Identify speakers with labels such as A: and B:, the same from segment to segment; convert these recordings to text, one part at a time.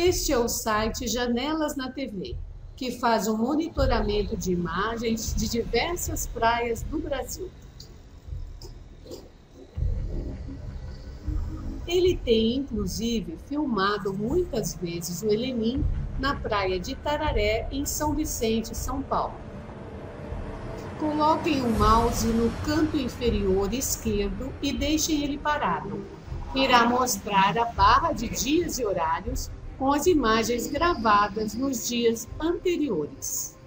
A: Este é o site Janelas na TV, que faz um monitoramento de imagens de diversas praias do Brasil. Ele tem, inclusive, filmado muitas vezes o Helenim na praia de Tararé, em São Vicente, São Paulo. Coloquem o mouse no canto inferior esquerdo e deixem ele parado. Irá mostrar a barra de dias e horários com as imagens gravadas nos dias anteriores.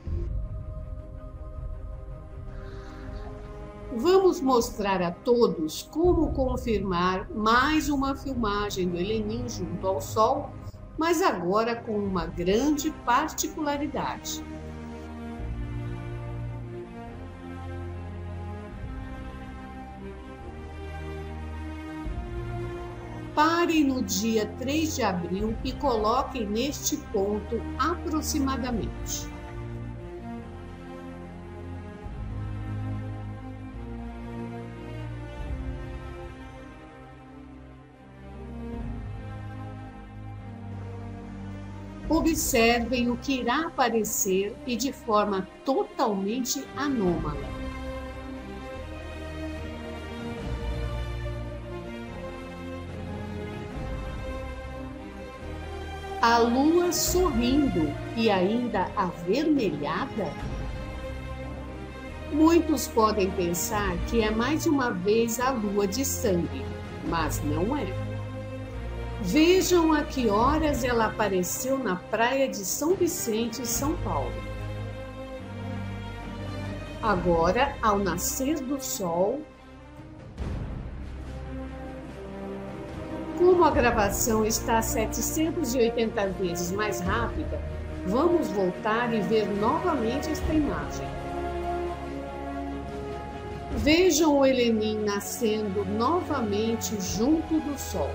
A: Vamos mostrar a todos como confirmar mais uma filmagem do Helenim junto ao Sol, mas agora com uma grande particularidade. Parem no dia 3 de abril e coloquem neste ponto aproximadamente. Observem o que irá aparecer e de forma totalmente anômala. A Lua sorrindo e ainda avermelhada? Muitos podem pensar que é mais uma vez a lua de sangue, mas não é. Vejam a que horas ela apareceu na praia de São Vicente, São Paulo. Agora, ao nascer do sol, como a gravação está 780 vezes mais rápida, vamos voltar e ver novamente esta imagem. Vejam o Helenim nascendo novamente junto do Sol.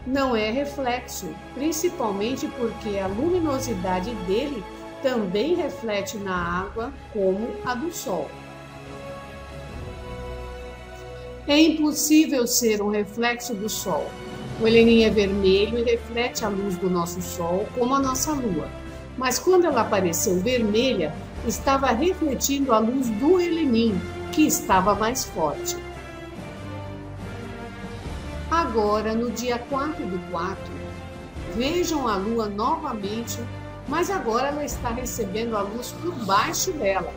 A: Não é reflexo, principalmente porque a luminosidade dele também reflete na água como a do Sol. É impossível ser um reflexo do Sol. O Helenim é vermelho e reflete a luz do nosso Sol, como a nossa Lua. Mas quando ela apareceu vermelha, estava refletindo a luz do Helenim, que estava mais forte. Agora, no dia 4/4, vejam a Lua novamente, mas agora ela está recebendo a luz por baixo dela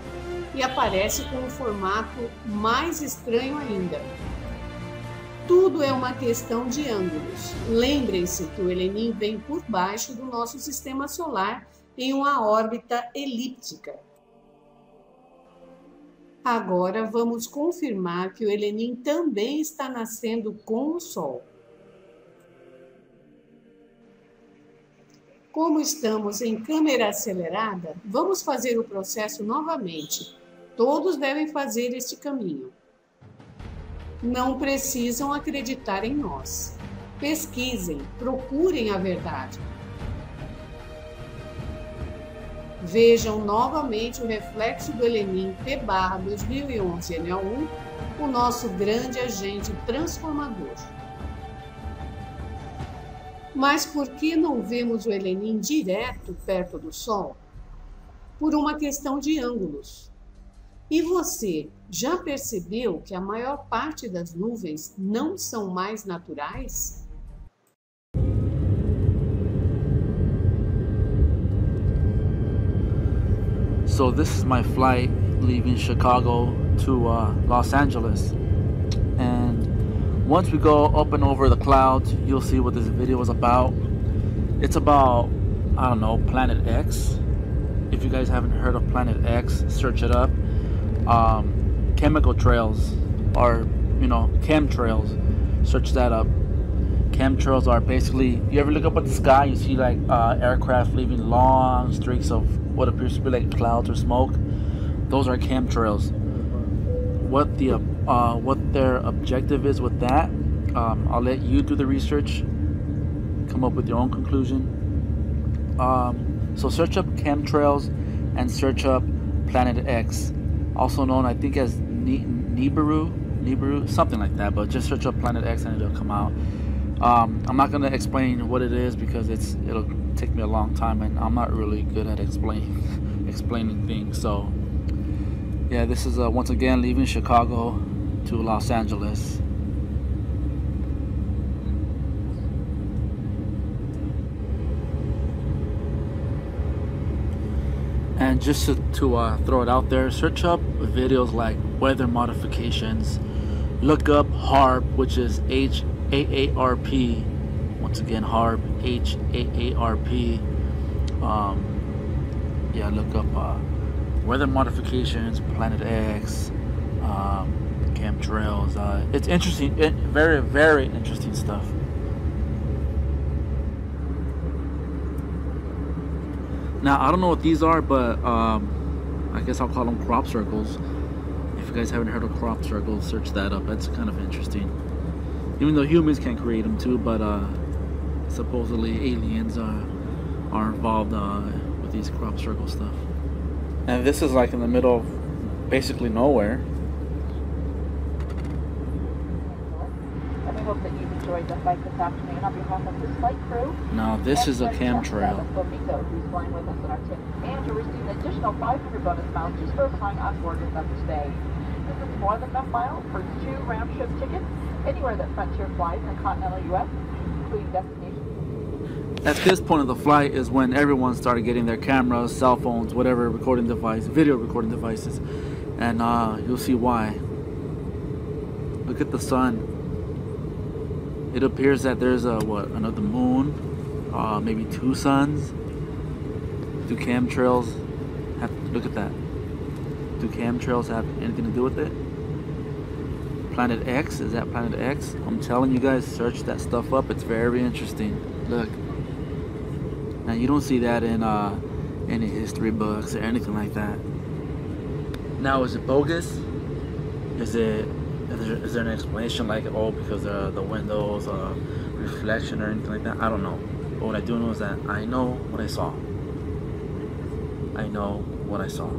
A: e aparece com um formato mais estranho ainda. Tudo é uma questão de ângulos. Lembrem-se que o Helenim vem por baixo do nosso sistema solar em uma órbita elíptica. Agora vamos confirmar que o Helenim também está nascendo com o Sol. Como estamos em câmera acelerada, vamos fazer o processo novamente. Todos devem fazer este caminho. Não precisam acreditar em nós. Pesquisem, procurem a verdade. Vejam novamente o reflexo do Helenim P/2011 NO1, o nosso grande agente transformador. Mas por que não vemos o Helenim direto perto do Sol? Por uma questão de ângulos. E você já percebeu que a maior parte das nuvens não são mais naturais?
B: So this is my flight leaving Chicago to Los Angeles, and once we go up and over the clouds, you'll see what this video is about. It's about, I don't know, Planet X. If you guys haven't heard of Planet X, search it up. Chemical trails, or chemtrails, search that up. Chemtrails are basically, you ever look up at the sky, you see like aircraft leaving long streaks of what appears to be like clouds or smoke. Those are chemtrails. What their objective is with that, I'll let you do the research, come up with your own conclusion. So search up chemtrails and search up Planet X, also known I think as Nibiru, something like that, but just search up Planet X and it'll come out. I'm not going to explain what it is because it'll take me a long time, and I'm not really good at explaining things. So yeah, this is once again leaving Chicago to Los Angeles. And just to throw it out there, search up videos like weather modifications. Look up HAARP, which is HAARP. Once again, HAARP, HAARP. Yeah, look up weather modifications, Planet X, chemtrails. It's interesting, very, very interesting stuff. Now, I don't know what these are, but I guess I'll call them crop circles. If you guys haven't heard of crop circles, search that up. That's kind of interesting. Even though humans can create them too, but supposedly aliens are involved with these crop circle stuff. And this is like in the middle of basically nowhere.
C: Hope that you've enjoyed the flight this afternoon. On behalf of the flight crew,
B: now this is a chemtrail.
C: Who's flying with us in our team, and to receive an additional 500 bonus miles just for flying on board with us today. This is more than enough miles for 2 round-trip tickets anywhere that Frontier flies in the continental U.S., including destinations.
B: At this point of the flight is when everyone started getting their cameras, cell phones, whatever recording device, video recording devices, and you'll see why. Look at the sun. It appears that there's another moon, maybe 2 suns. Do chemtrails have, look at that. Do chemtrails have anything to do with it? Planet X, is that Planet X? I'm telling you guys, search that stuff up. It's very interesting. Look. Now you don't see that in any history books or anything like that. Now, is it bogus? Is there an explanation like, oh, because the windows reflection or anything like that? I don't know. But what I do know is that I know what I saw. I know what I saw.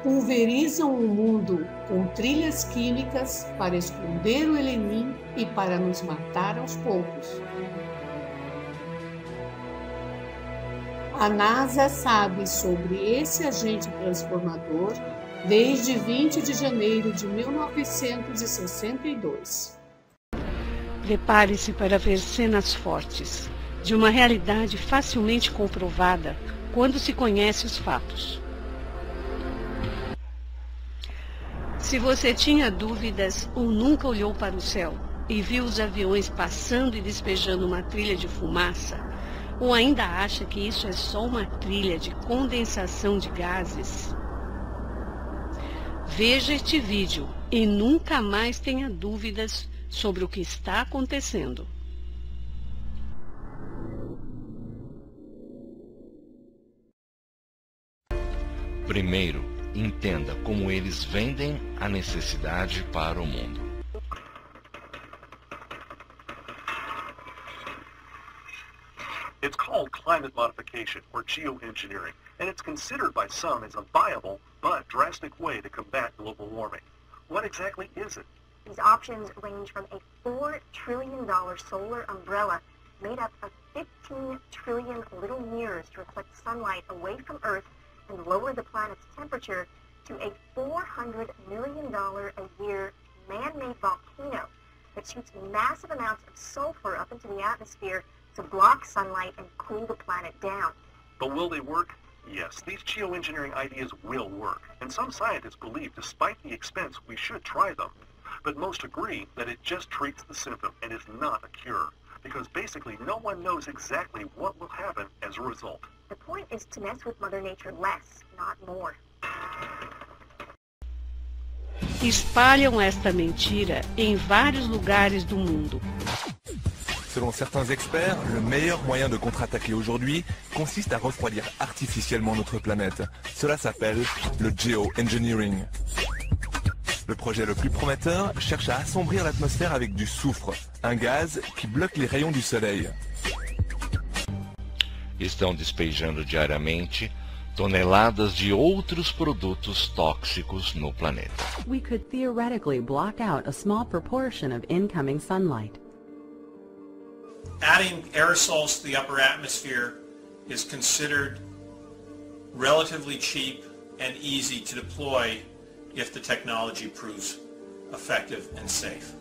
A: Pulverizam o mundo com trilhas químicas para esconder o helenim e para nos matar aos poucos. A NASA sabe sobre esse agente transformador desde 20 de janeiro de 1962.
D: Prepare-se para ver cenas fortes, de uma realidade facilmente comprovada quando se conhece os fatos. Se você tinha dúvidas ou nunca olhou para o céu e viu os aviões passando e despejando uma trilha de fumaça, ou ainda acha que isso é só uma trilha de condensação de gases, veja este vídeo e nunca mais tenha dúvidas sobre o que está acontecendo.
E: Primeiro, entenda como eles vendem a necessidade para o mundo.
F: It's called climate modification, or geoengineering, and it's considered by some as a viable but drastic way to combat global warming. What exactly is it?
G: These options range from a $4 trillion solar umbrella made up of 15 trillion little mirrors to reflect sunlight away from Earth and lower the planet's temperature, to a $400 million a year man-made volcano that shoots massive amounts of sulfur up into the atmosphere to block sunlight and cool the planet down.
F: But will they work? Yes, these geoengineering ideas will work, and some scientists believe despite the expense we should try them. But most agree that it just treats the symptom and is not a cure, because basically no one knows exactly what will happen as a result.
G: The point is to mess with Mother Nature less, not more.
D: Espalham esta mentira em vários lugares do mundo.
H: Selon certains experts, le meilleur moyen de contre-attaquer aujourd'hui consiste à refroidir artificiellement notre planète. Cela s'appelle le geoengineering. Le projet le plus prometteur cherche à assombrir l'atmosphère avec du soufre, un gaz qui bloque les rayons du soleil.
E: estão despejando diariamente toneladas de outros produtos tóxicos no planeta.
I: We could theoretically block out a small proportion of incoming sunlight.
J: Adding aerosols to the upper atmosphere is considered relatively cheap and easy to deploy if the technology proves effective and safe.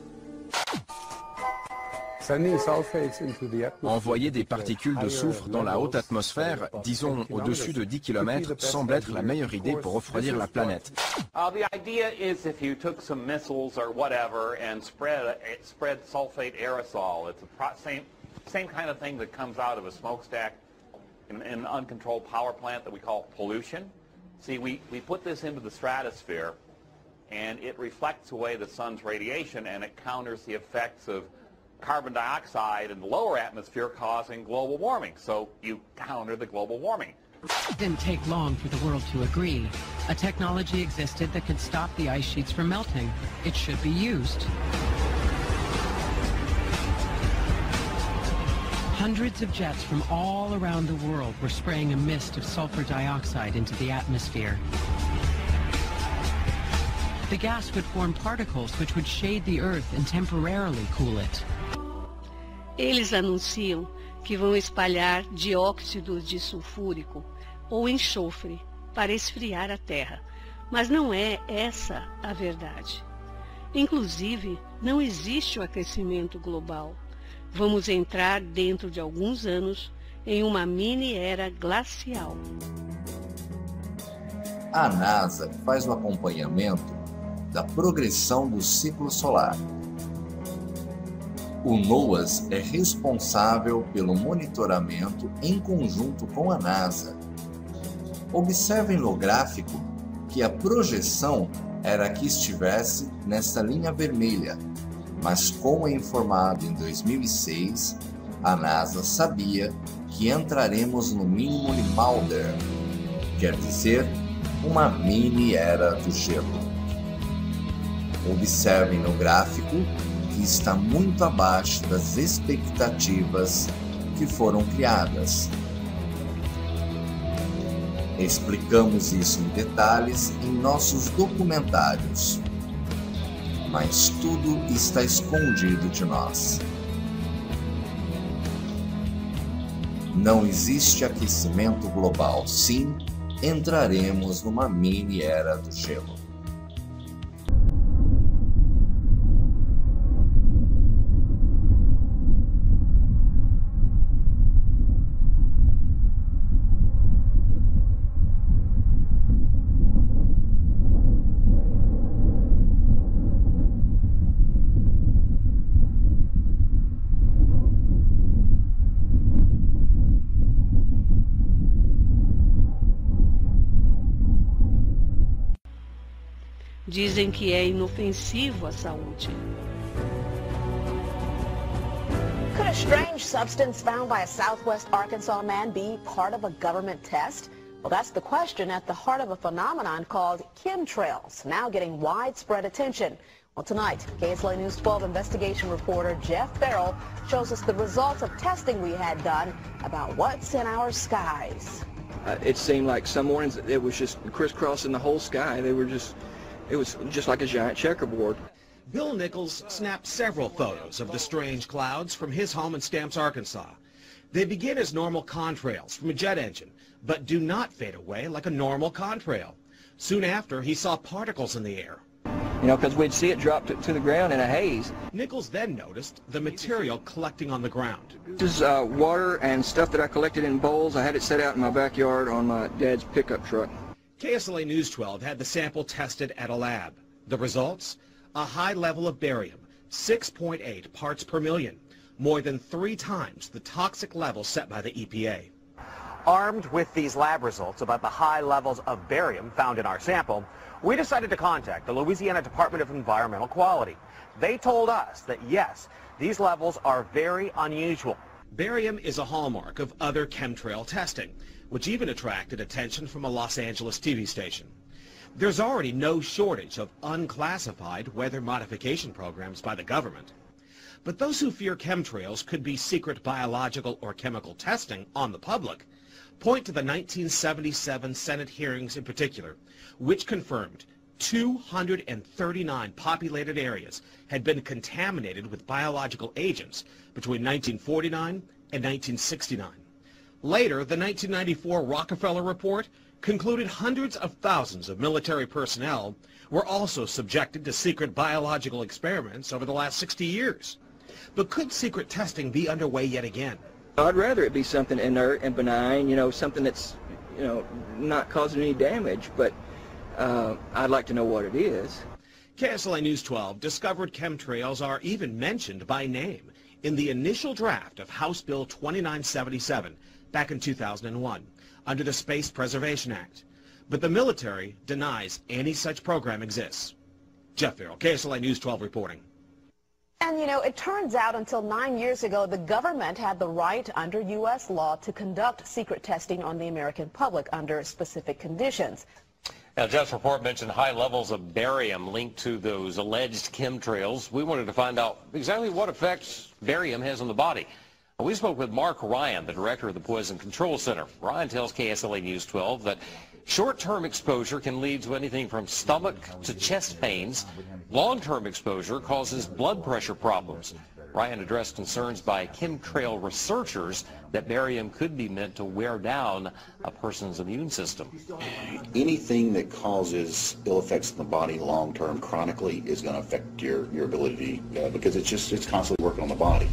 K: Envoyer des particules de soufre dans la haute atmosphère, disons au-dessus de 10 km, semble être la meilleure idée pour refroidir la planète.
L: The idea is if you took some missiles or whatever and spread sulfate aerosol, it's the same kind of thing that comes out of a smokestack in an uncontrolled power plant that we call pollution. See, we put this into the stratosphere and it reflects away the sun's radiation and it counters the effects of carbon dioxide in the lower atmosphere causing global warming. So you counter the global warming.
M: It didn't take long for the world to agree. A technology existed that could stop the ice sheets from melting. It should be used. Hundreds of jets from all around the world were spraying a mist of sulfur dioxide into the atmosphere. The gas would form particles which would shade the Earth and temporarily cool it.
D: Eles anunciam que vão espalhar dióxido de sulfúrico ou enxofre para esfriar a Terra, mas não é essa a verdade. Inclusive, não existe o aquecimento global. Vamos entrar dentro de alguns anos em uma mini era glacial.
N: A NASA faz o acompanhamento da progressão do ciclo solar. O NOAA é responsável pelo monitoramento em conjunto com a NASA. Observem no gráfico que a projeção era que estivesse nesta linha vermelha, mas como é informado em 2006, a NASA sabia que entraremos no mínimo de Mulder, quer dizer, uma mini era do gelo. Observem no gráfico que está muito abaixo das expectativas que foram criadas. Explicamos isso em detalhes em nossos documentários, mas tudo está escondido de nós. Não existe aquecimento global. Sim, entraremos numa mini era do gelo.
D: Dizem que é inofensivo à saúde.
O: Could a strange substance found by a southwest Arkansas man be part of a government test? Well, that's the question at the heart of a phenomenon called chemtrails, now getting widespread attention. Well, tonight, KSLA News 12 investigation reporter Jeff Farrell shows us the results of testing we had done about what's in our skies.
P: It seemed like some mornings it was just crisscrossing the whole sky. It was just like a giant checkerboard.
Q: Bill Nichols snapped several photos of the strange clouds from his home in Stamps, Arkansas. They begin as normal contrails from a jet engine, but do not fade away like a normal contrail. Soon after, he saw particles in the air.
P: You know, because we'd see it drop to the ground in a haze.
Q: Nichols then noticed the material collecting on the ground.
P: This is water and stuff that I collected in bowls. I had it set out in my backyard on my dad's pickup truck.
Q: KSLA News 12 had the sample tested at a lab. The results? A high level of barium, 6.8 parts per million, more than 3 times the toxic level set by the EPA.
R: Armed with these lab results about the high levels of barium found in our sample, we decided to contact the Louisiana Department of Environmental Quality. They told us that yes, these levels are very unusual.
Q: Barium is a hallmark of other chemtrail testing, which even attracted attention from a Los Angeles TV station. There's already no shortage of unclassified weather modification programs by the government. But those who fear chemtrails could be secret biological or chemical testing on the public point to the 1977 Senate hearings in particular, which confirmed 239 populated areas had been contaminated with biological agents between 1949 and 1969. Later, the 1994 Rockefeller Report concluded hundreds of thousands of military personnel were also subjected to secret biological experiments over the last 60 years. But could secret testing be underway yet again?
P: I'd rather it be something inert and benign, you know, something that's, you know, not causing any damage, but I'd like to know what it is.
Q: KSLA News 12 discovered chemtrails are even mentioned by name in the initial draft of House Bill 2977 back in 2001 under the Space Preservation Act. But the military denies any such program exists. Jeff Farrell, KSLA News 12 reporting.
O: And, you know, it turns out until 9 years ago, the government had the right under U.S. law to conduct secret testing on the American public under specific conditions.
S: Now, Jeff's report mentioned high levels of barium linked to those alleged chemtrails. We wanted to find out exactly what effects barium has on the body. We spoke with Mark Ryan, the director of the Poison Control Center. Ryan tells KSLA News 12 that short-term exposure can lead to anything from stomach to chest pains. Long-term exposure causes blood pressure problems. Ryan addressed concerns by chemtrail researchers that barium could be meant to wear down a person's immune system.
T: Anything that causes ill effects in the body long-term, chronically, is going to affect your ability because it's constantly working on the body.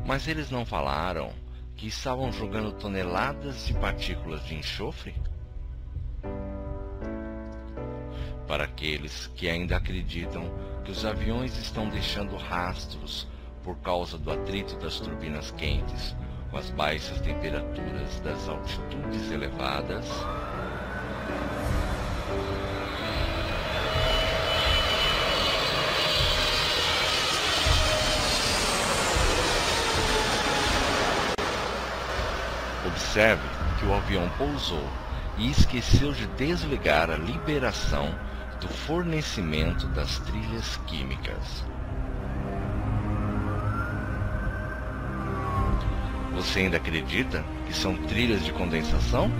E: Mas eles não falaram que estavam jogando toneladas de partículas de enxofre? Para aqueles que ainda acreditam que os aviões estão deixando rastros por causa do atrito das turbinas quentes com as baixas temperaturas das altitudes elevadas, observe que o avião pousou e esqueceu de desligar a liberação do fornecimento das trilhas químicas. Você ainda acredita que são trilhas de condensação?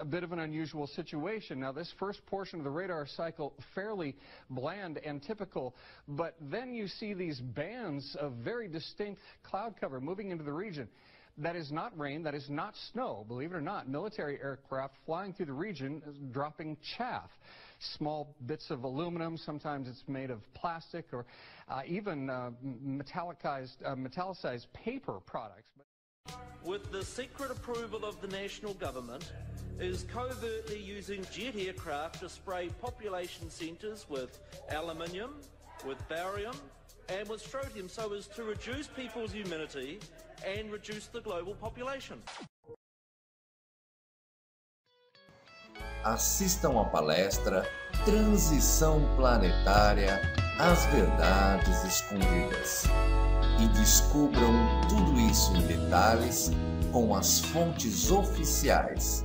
U: bit of an unusual situation. Now, this first portion of the radar cycle, fairly bland and typical, but then you see these bands of very distinct cloud cover moving into the region. That is not rain, that is not snow, believe it or not. Military aircraft flying through the region, dropping chaff. Small bits of aluminum, sometimes it's made of plastic, or even metallicized paper products.
V: With the secret approval of the national government, is covertly using jet aircraft to spray population centres with aluminium, with barium, and with strontium so as to reduce people's immunity and reduce the global population.
N: Assistam à palestra Transição Planetária, as Verdades Escondidas e descubram tudo isso em detalhes com as fontes oficiais